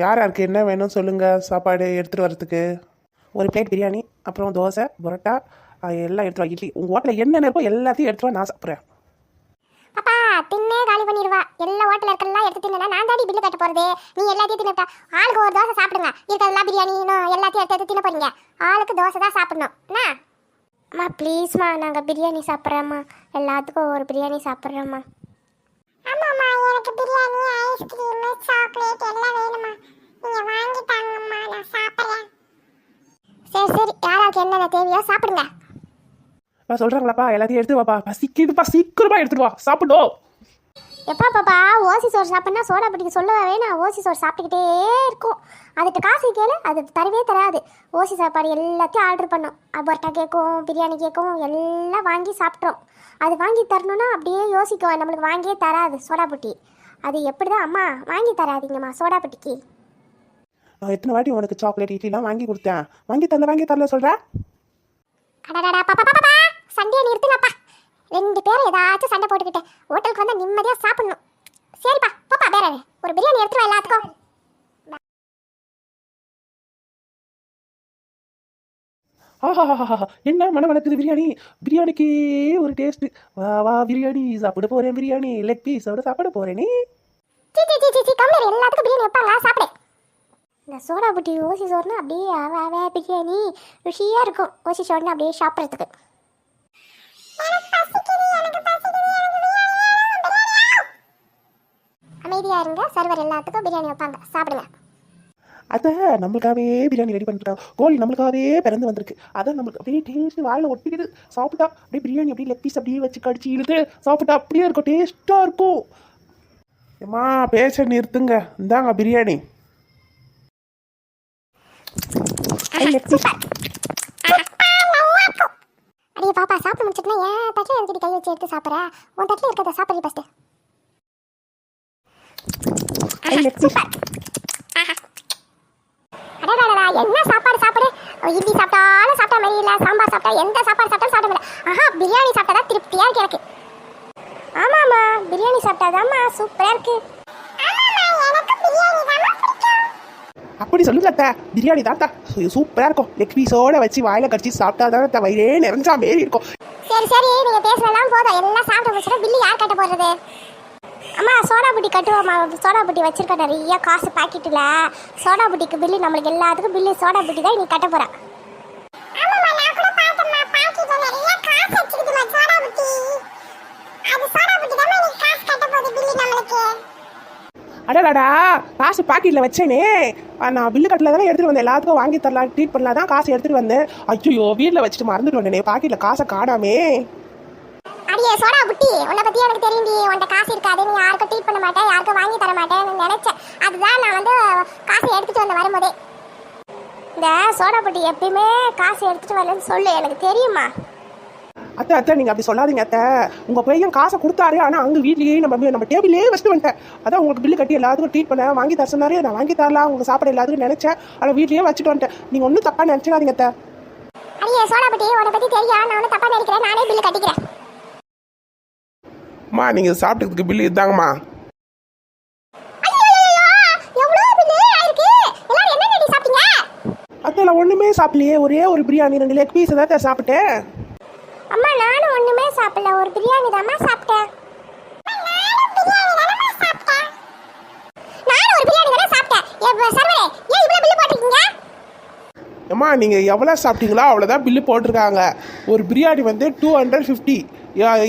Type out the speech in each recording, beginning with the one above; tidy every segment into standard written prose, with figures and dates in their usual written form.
யார் யாருக்கு என்ன வேணும் சொல்லுங்கள், சாப்பாடு எடுத்துகிட்டு வரதுக்கு. ஒரு பிளேட் பிரியாணி, அப்புறம் தோசை, பரோட்டா, எல்லாம் எடுத்துகிட்டு வா. இட்லி, உங்கள் ஹோட்டலில் என்னென்ன இருக்கோ எல்லாத்தையும் எடுத்துகிட்டு வா, நான் சாப்பிட்றேன். அப்பா தின்னே காலி பண்ணிடுவா. எல்லா ஹோட்டலில் இருக்கலாம் எடுத்து தின்னா நான் தாடி பில்லு கட்ட போகிறது. நீ எல்லாத்தையும் தின்னுட்டா ஆளுக்கு ஒரு தோசை சாப்பிடுங்க. இருக்கிறதெல்லாம் பிரியாணி இன்னும் எல்லாத்தையும் எடுத்து தின்ன போகிறீங்க. ஆளுக்கு தோசை தான் சாப்பிடணும் என்ன? அம்மா ப்ளீஸ்மா, நாங்கள் பிரியாணி சாப்பிட்றோம்மா. எல்லாத்துக்கும் ஒரு பிரியாணி சாப்பிட்றோம்மா. ஆமாம்மா, எனக்கு பிரியாணி, ஐஸ்கிரீமு, சாக்லேட் எல்லாம் வேணுமா. நீங்கள் வாங்கி தாங்கம்மா, நான் சாப்பிட்றேன். சரி சரி, யாராருக்கு என்னென்ன தேவையோ சாப்பிடுங்க. சொல்கிறாங்களாப்பா, எல்லாத்தையும் எடுத்து வாப்பா. பசிக்குதுப்பா, சீக்கிரமா எடுத்துட்டு வா, சாப்பிடும். எப்பா பாப்பா, ஓசி சோறு சாப்பிட்னா சோடா பிடிக்க சொல்லவே வேணாம். ஓசி சோறு சாப்பிட்டுக்கிட்டே இருக்கும். அதுக்கு காசு கேளு, அது தரவே தராது. ஓசி சாப்பாடு எல்லாத்தையும் ஆர்டர் பண்ணோம். பரோட்டா கேட்கும், பிரியாணி கேட்கும், எல்லாம் வாங்கி சாப்பிட்றோம். அது வாங்கி தரணும்னா அப்படியே யோசிக்கும், நம்மளுக்கு வாங்கியே தராது சோடா புட்டி. அது எப்படி தான் அம்மா வாங்கி தராதிங்கம்மா சோடா புட்டிக்கு. எத்தனை வாட்டி உனக்கு சாக்லேட் இட்லிலாம் வாங்கி கொடுத்தேன், வாங்கி தரல சொல்கிறேன். அடடா பாப்பா பாப்பா, சண்டையை நிறுத்துங்கப்பா. ரெண்டு பேரும் ஏதாச்சும் சண்டை போட்டுக்கிட்டு ஹோட்டலுக்கு வந்து நிம்மதியாக சாப்பிடணும். சரிப்பா பாப்பா, வேற ஒரு பிரியாணி எடுத்துருவா எல்லாத்துக்கும். என்ன மனம் வளர்க்குது பிரியாணி. பிரியாணிக்கு ஒரு டேஸ்ட். வா வா பிரியாணி சாப்பிட போறேன், பிரியாணி லெக் பீஸோட சாப்பிட போறேன். நீ கம்மியர் எல்லாத்துக்கும் பிரியாணி வைப்பாங்க சாப்பிடு. இந்த சோடா புட்டி ஓசி சோறுனா அப்படியே ஆவே பிரியாணி ருசியாக இருக்கும். ஓசி சோறுனா அப்படியே சாப்பிட்றதுக்கு. அமைதியாக இருங்க, சர்வர் எல்லாத்துக்கும் பிரியாணி வைப்பாங்க சாப்பிடுங்க. அதை நம்மளுக்காகவே பிரியாணி ரெடி பண்ணிருக்காங்க. கோழி நம்மளுக்காகவே பிறந்து வந்திருக்கு. அதான் நம்மளுக்கு அப்படியே டேஸ்ட் வாயில் ஒட்டிக்கிது. சாப்பிட்டா அப்படியே பிரியாணி அப்படியே லெக் பீஸ் அப்படியே வச்சு கடிச்சு இழுத்து சாப்பிட்டா அப்படியே இருக்கும், டேஸ்ட்டாக இருக்கும். ஏம்மா பேச நிறுத்துங்க, இந்தாங்க பிரியாணி. அடியே பாப்பா, சாப்பிட முடிச்சிட்டுனா ஏன் தட்டில் எடுத்துட்டு கை வச்சு எடுத்து சாப்பிட்ற? உன் தட்டில் இருக்கிறத சாப்பிட்றீ ஃபஸ்ட்டு. அடடா, என்ன சாப்பாடு சாப்பிடு. இட்லி சாப்பிட்டாலும் சாப்பிட்டா மாதிரி இல்லை, சாம்பார் சாப்பிட்டா எந்த சாப்பாடு சாப்பிட்டாலும் சாப்பிட முடியல. ஆஹா, பிரியாணி சாப்பிட்டா தான் திருப்தியாக இருக்கு எனக்கு. ஆமாம்மா, பிரியாணி சாப்பிட்டாதாம்மா சூப்பராக இருக்கு. அப்படி சொல்லுங்க அத்தை, பிரியாணி தாத்தா சூப்பராக இருக்கும். லெக் பீஸோட வச்சு வாயில கடிச்சு சாப்பிட்டா தான் வயிறே நிறைஞ்சா மாரி இருக்கும். சரி சரி, நீங்கள் பேசுனலாம் போதும். எல்லாம் சாப்பிட்டு முடிச்சுட்டு பில்லு யார் கட்ட போடுறது? அம்மா சோடா புட்டி கட்டுவோம்மா. சோடா புட்டி வச்சிருக்க நிறைய காசு பாக்கெட்டில். சோடா புட்டிக்கு பில்லு நம்மளுக்கு எல்லாத்துக்கும் பில்லு சோடா புட்டி தான் நீ கட்ட போகிறேன். அடடாடா, காசு பாக்கெட்டில் வச்சேனே, நான் பில்லு கட்டில் தானே எடுத்துகிட்டு வந்தேன். எல்லாத்துக்கும் வாங்கி தரலாம் ட்ரீட் பண்ணலாம் தான் காசு எடுத்துகிட்டு வந்தேன். ஐயோ வீட்டில் வச்சுட்டு மறந்துட்டு வந்தேனே, பாக்கெட்டில் காசை காணாமே. அடியே சோடா புட்டி, உன்னை பற்றி எனக்கு தெரியும்டி. உன்ட்ட காசு இருக்காது, நீ யாருக்கும் ட்ரீட் பண்ண மாட்டேன், யாருக்கும் வாங்கி தர மாட்டேன்னு நினச்சேன். அதுதான் நான் வந்து காசை எடுத்துகிட்டு வந்தேன் வரும்போதே. இந்த சோடா புட்டி எப்பயுமே காசு எடுத்துகிட்டு வரலன்னு சொல்லு, எனக்கு தெரியுமா. அத்தை நீங்கள் அப்படி சொல்லாதீங்க அத்தை. உங்கள் பையன் காசை கொடுத்தாரு, ஆனால் அங்கே வீட்லேயே நம்ம டேபிளே வச்சுட்டு வந்துட்டேன். அதான் உங்களுக்கு பில்லு கட்டி எல்லாத்துக்கும் ட்ரீட் பண்ண வாங்கி தர சொன்னாரு. நான் வாங்கி தரலாம் உங்களுக்கு சாப்பிட எல்லாத்துக்கும் நினச்சேன், ஆனால் வீட்லேயே வச்சுட்டு வந்துட்டேன். நீங்கள் ஒன்றும் தப்பாக நினச்சிடாதீங்க அத்தை. அடியே சோடா புட்டி, உன்னை பற்றி தெரியும், நான் ஒன்றும் தப்பாக நினைக்கிறேன். நானே பில்லு கட்டிக்கிறேன். அம்மா நீங்கள் சாப்பிட்டதுக்கு பில்லு இதாங்கம்மா. அத்தை நான் ஒன்றுமே சாப்பிடலையே, ஒரே ஒரு பிரியாணி 2 லெக் பீஸ் தான் சாப்பிட்டேன். அம்மா நானும் ஒண்ணுமே சாப்பிடல, ஒரு பிரியாணி தான்மா சாப்பிட்டேன். அம்மா நீங்கள் எவ்வளோ சாப்பிட்டீங்களோ அவ்வளோதான் பில்லு போட்டிருக்காங்க. ஒரு பிரியாணி வந்து 250.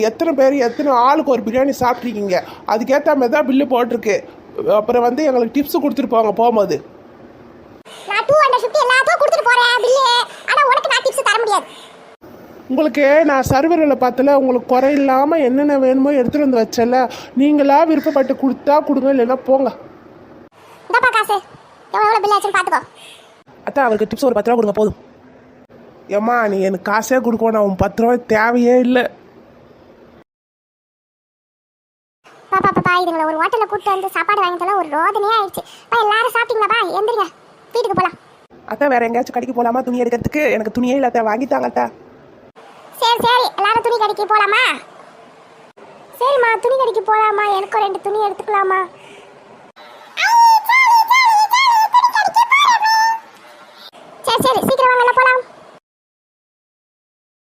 எத்தனை பேர் எத்தனை ஆளுக்கு ஒரு பிரியாணி சாப்பிட்ருக்கீங்க, அதுக்கேற்ற மாதிரி தான் பில்லு போட்டிருக்கு. அப்புறம் வந்து எங்களுக்கு டிப்ஸ் கொடுத்துருப்பாங்க போகும்போது. நான் 250 எல்லாத்தையும் கொடுத்துட்டு போறேன் பில்லு. ஆனா உனக்கு நான் டிப்ஸ் தர முடியாது. உங்களுக்கு நான் சர்வரில் பார்த்தல, உங்களுக்கு குறை இல்லாமல் என்னென்ன வேணுமோ எடுத்துகிட்டு வந்து வச்சல. நீங்களா விருப்பப்பட்டு கொடுத்தா கொடுங்க, இல்லைன்னா போங்க. இந்தப்பா காசு, எவ்வளோ பில் ஆச்சுன்னு பார்த்துக்கோ. அத்தை அவருக்கு டிப்ஸ் ஒரு 10 ரூபா கொடுங்க போதும். ஏம்மா நீ எனக்கு காசே கொடுக்கணும், நான் 10 ரூபா தேவையே இல்லை. பாப்பா இதுங்களை ஒரு ஹோட்டலில் கூப்பிட்டு வந்து சாப்பாடு வாங்கிட்டாலும் ஒரு ரோதனையே ஆயிடுச்சு. எல்லாரும் சாப்பிட்டீங்களாப்பா, எந்திரிங்க வீட்டுக்கு போகலாம். அத்தை வேற எங்கேயாச்சும் கடைக்கு போகலாமா துணி எடுக்கிறதுக்கு? எனக்கு துணியே இல்லை அத்தை, வாங்கித்தாங்க அத்தை. சரி சரி, எல்லாரும் துணி கடைக்கு போகலாமா? சரிம்மா, துணி கடைக்கு போகலாமா? எனக்கும் 2 துணி எடுத்துக்கலாமா? சரி சரி